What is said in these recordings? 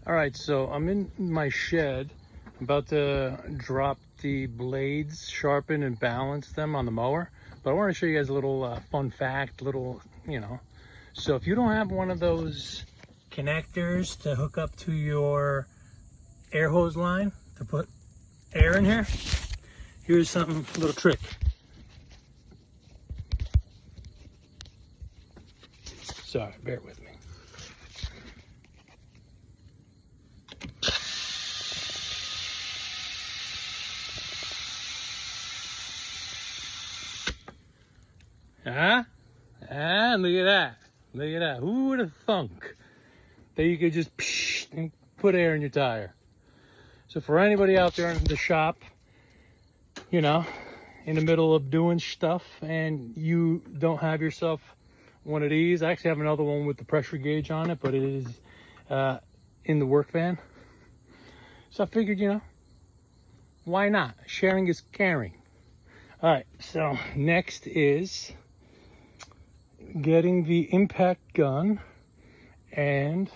All right, so I'm in my shed, about to drop the blades, sharpen and balance them on the mower. But I want to show you guys a little fun fact, So if you don't have one of those connectors to hook up to your air hose line to put air in here, here's something, a little trick. Sorry, bear with me. Look at that. Look at that. Who would have thunk that you could just and put air in your tire? So for anybody out there in the shop, in the middle of doing stuff and you don't have yourself one of these, I actually have another one with the pressure gauge on it, but it is in the work van. So I figured, why not? Sharing is caring. All right, so next is getting the impact gun and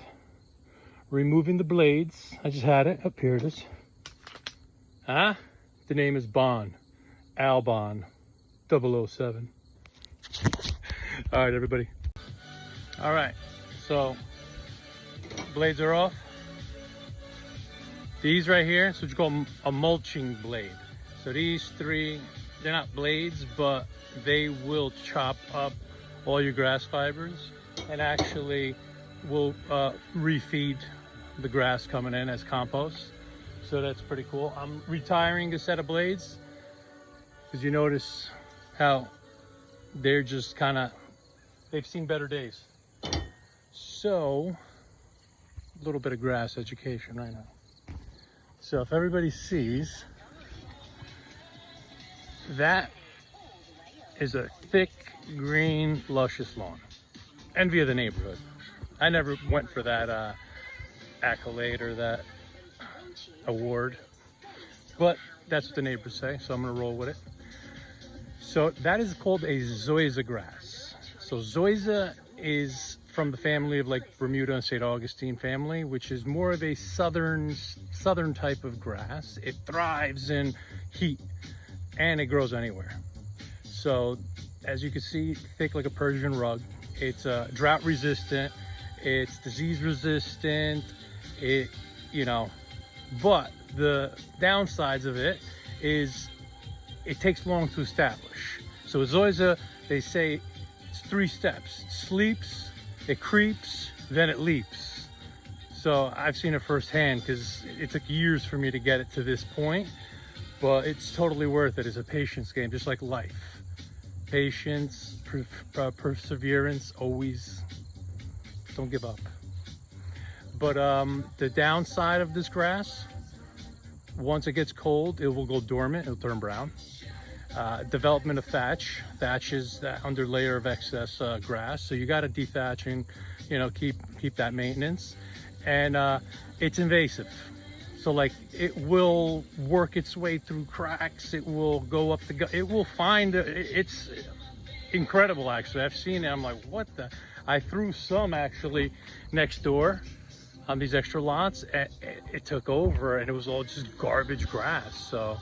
removing the blades. I just had it. Up here it is. The name is Bond. Albon 007. All right, everybody. All right, so blades are off. These right here, so what you call a mulching blade. So these three, they're not blades, but they will chop up all your grass fibers and actually will refeed the grass coming in as compost. So that's pretty cool. I'm retiring a set of blades because you notice how they're just they've seen better days. So a little bit of grass education right now. So if everybody sees, that is a thick green luscious lawn. Envy of the neighborhood. I never went for that accolade or that award, but that's what the neighbors say, so I'm gonna roll with it. So that is called a zoysia grass. So zoysia is from the family of like Bermuda and St. Augustine family, which is more of a southern type of grass. It thrives in heat and it grows anywhere. So as you can see, thick like a Persian rug. It's drought resistant, it's disease resistant, but the downsides of it is it takes long to establish. So zoysia, they say it's 3 steps. It sleeps, it creeps, then it leaps. So I've seen it firsthand because it took years for me to get it to this point, but it's totally worth it. It's a patience game, just like life. Patience, perseverance, always don't give up. But the downside of this grass, once it gets cold, it will go dormant, it'll turn brown. Development of thatch. Thatch is that under layer of excess grass, so you got to dethatch and keep that maintenance. And it's invasive, so like it will work its way through cracks, it will go up it will find it's incredible. Actually, I've seen it, I'm like, what the. I threw some actually next door on these extra lots, and it took over and it was all just garbage grass. So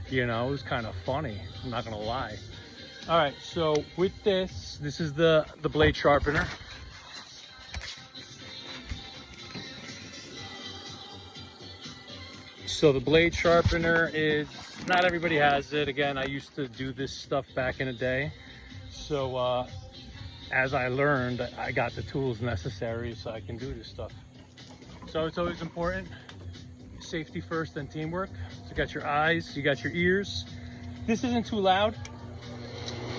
it was kind of funny, I'm not gonna lie. All right, so with this is the blade sharpener. So the blade sharpener is, not everybody has it. Again, I used to do this stuff back in the day. So as I learned, I got the tools necessary so I can do this stuff. So it's always important, safety first, then teamwork. So you got your eyes, you got your ears. This isn't too loud,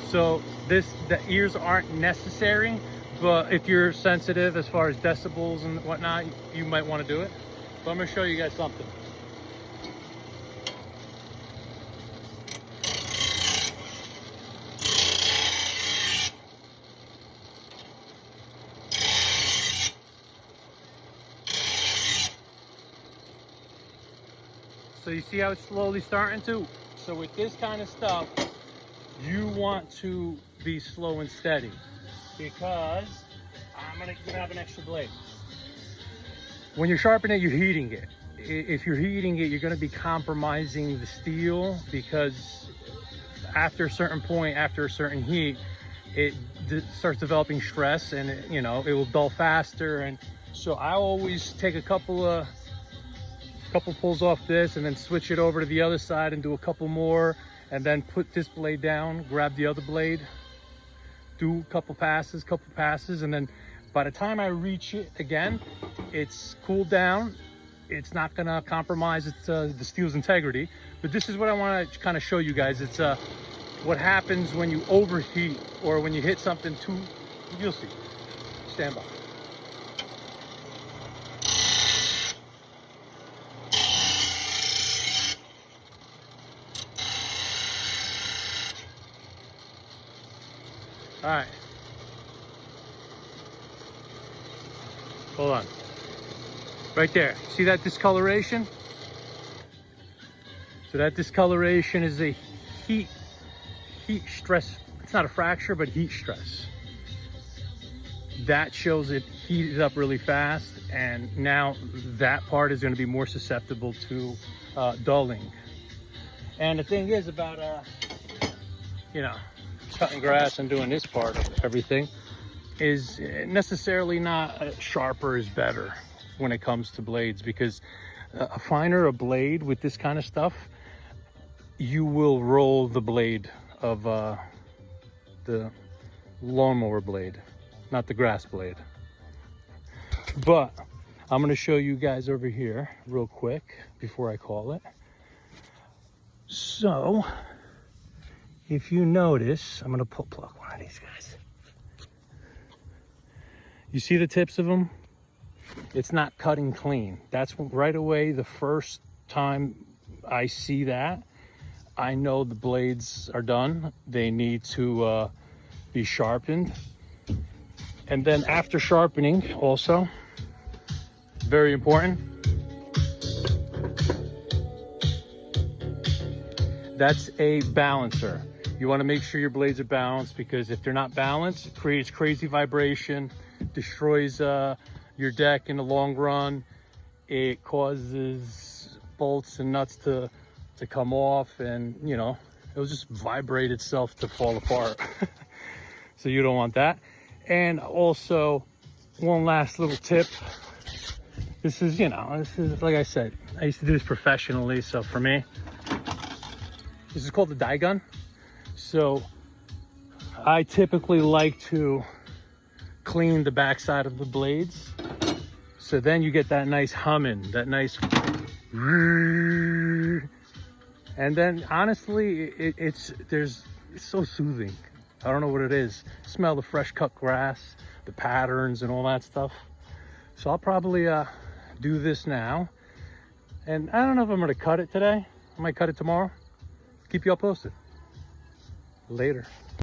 so the ears aren't necessary, but if you're sensitive as far as decibels and whatnot, you might want to do it. But I'm gonna show you guys something. So you see how it's slowly starting to? So with this kind of stuff, you want to be slow and steady, because I'm gonna have an extra blade. when you're sharpening it, you're heating it. If you're heating it, you're going to be compromising the steel, because after a certain point, after a certain heat, it starts developing stress, and you know, it will dull faster. And so I always take a couple pulls off this and then switch it over to the other side and do a couple more, and then put this blade down, grab the other blade, do a couple passes, and then by the time I reach it again, it's cooled down. It's not gonna compromise the steel's integrity. But this is what I want to kind of show you guys. It's what happens when you overheat, or when you hit something too. You'll see. Stand by. All right. Hold on. Right there. See that discoloration? So that discoloration is a heat stress. It's not a fracture, but heat stress. That shows it heated up really fast, and now that part is going to be more susceptible to dulling. And the thing is about you know, cutting grass and doing this part of everything is necessarily not sharper is better when it comes to blades, because a finer a blade with this kind of stuff, you will roll the blade of the lawnmower blade, not the grass blade. But I'm going to show you guys over here real quick before I call it. So if you notice, I'm going to pluck one of these guys. You see the tips of them? It's not cutting clean. That's right away. The first time I see that, I know the blades are done. They need to be sharpened. And then after sharpening, also, very important, that's a balancer. You want to make sure your blades are balanced, because if they're not balanced, it creates crazy vibration, destroys your deck in the long run. It causes bolts and nuts to come off, and you know, it'll just vibrate itself to fall apart. So you don't want that. And also, one last little tip. This is, you know, this is, like I said, I used to do this professionally, so for me, this is called the die gun. So I typically like to clean the backside of the blades, so then you get that nice humming, that nice, and then honestly, it's so soothing. I don't know what it is. Smell the fresh cut grass, the patterns and all that stuff. So I'll probably do this now, and I don't know if I'm going to cut it today. I might cut it tomorrow. Keep you all posted. Later.